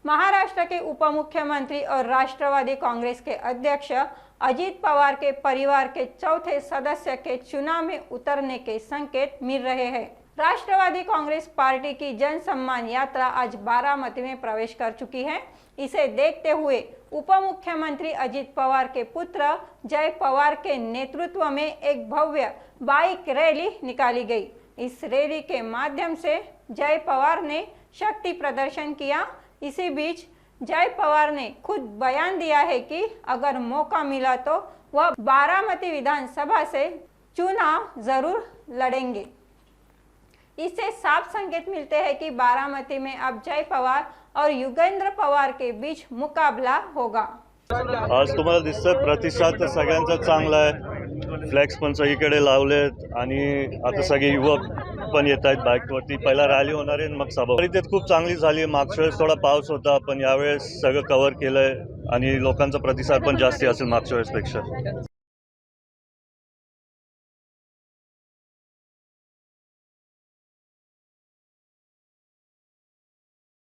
महाराष्ट्र के उप मुख्यमंत्री और राष्ट्रवादी कांग्रेस के अध्यक्ष अजीत पवार के परिवार के चौथे सदस्य के चुनाव में उतरने के संकेत मिल रहे हैं। राष्ट्रवादी कांग्रेस पार्टी की जन सम्मान यात्रा आज बारामती में प्रवेश कर चुकी है। इसे देखते हुए उप मुख्यमंत्री अजीत पवार के पुत्र जय पवार के नेतृत्व में एक भव्य बाइक रैली निकाली गई। इस रैली के माध्यम से जय पवार ने शक्ति प्रदर्शन किया। इसी बीच जय पवार ने खुद बयान दिया है कि अगर मौका मिला तो वह बारामती विधानसभा से चुनाव जरूर लड़ेंगे। इससे साफ संकेत मिलते हैं कि बारामती में अब जय पवार और युगेंद्र पवार के बीच मुकाबला होगा। आज तुम्हाला दिसतं प्रतिसाद तर सगळ्यांचा चांगला आहे। फ्लॅक्स पण सगळीकडे लावलेत आणि आता सगळे युवक पण येत आहेत बाईकवरती। पहिला रॅली होणार आहे मग सभा। परिस्थिती खूप चांगली झाली। मागच्या वेळेस थोडा पाऊस होता पण यावेळेस सगळं कव्हर केलंय आणि लोकांचा प्रतिसाद पण जास्त असेल मागच्या वेळेसपेक्षा।